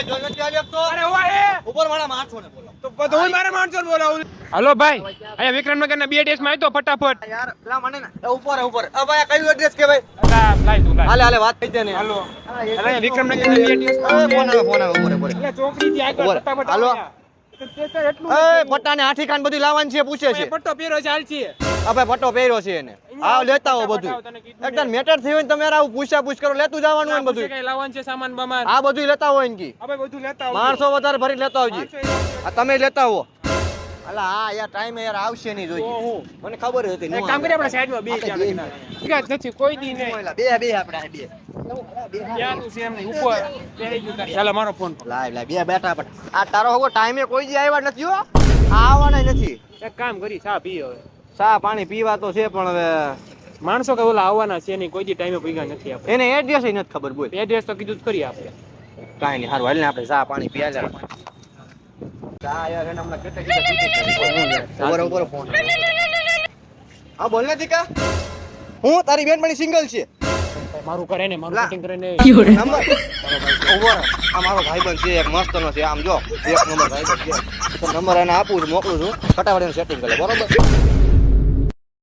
જો નથી આલી આપતો. અરે ઓય ઉપર વાળા માણસો ને બોલો. તો બધું મારે માણસો બોલાવું. હાલો ભાઈ, અહીંયા વિક્રમનગરના BTS માં આવ્યો ફટાફટ. યાર પેલા મને ને ઉપર ઉપર. આ ભાઈ આ કયું એડ્રેસ કે ભાઈ? અલા લાઈ તું લાઈ. હાલે વાત થઈ જાય ને. હાલો. અરે વિક્રમનગરના BTS ફોન આવે ઉપર. એટલે ચોકડી થી આગળ ઉપર. ફટાફટ હાલો. આવ્યા. તે તો એટલું એ પટ્ટાને હાથી કાન બધું લાવવાનું છે પૂછે છે. પટ્ટો પહેરો ચાલ છે. આ ભાઈ પટ્ટો પહેર્યો છે એને. આવ લેતા હો બધું. એકદમ મેટર થઈ હોય ને તમે આવું પૂછ કરો લેતું જવાનું હોય ને બધું. કઈ લાવવાનું છે સામાન બમાન. આ બધું લેતા હોય ને કી. આ ભાઈ બધું લેતા આવજો. માણસો વધારે ભરી લેતા આવજી. માણસો આ તમે લેતા હો. અલા હા યાર ટાઈમે યાર આવશે નહીં જોઈએ. ઓહો. મને ખબર હતી. એક કામ કરીએ આપણે સાઈડમાં બે ત્યાં લગીને. નથી કોઈ દી નહીં. બે આપણે બે. ત્યાં તું છે એમ નહીં ઉપર બેહી ગયું તારી. ચાલો મારો ફોન. લાય બે બેઠા પણ આ તારો હગો ટાઈમે કોઈ જી આવ્યા નથી હો. આવવાના નથી. એક કામ કરી ચા પી હવે. ચા પાણી પીવા તો છે પણ હવે માણસો કે ઓલા આવવાના છે નહીં કોઈ દી ટાઈમે ભેગા નથી આપણે. એને એડ્રેસ નથી ખબર બોલ. એડ્રેસ તો કીધું જ કરી આપણે. કાંઈ નહીં હારું હાલ ને આપણે ચા પાણી પીયા લે. ચા યાર એને હમણાં કેટલા ઉપર ફોન. હા બોલ ને દીકા. હું તારી બેનપણી સિંગલ છે. મારું કરે ને મારું સેટિંગ કરે ને. નંબર ઓવર આ મારો ભાઈબંધ છે એક મસ્તનો છે આમ જો એક નંબર ભાઈબંધ છે. તો નંબર એને આપું છું મોકલું છું ફટાફટ સેટિંગ કરે બરોબર.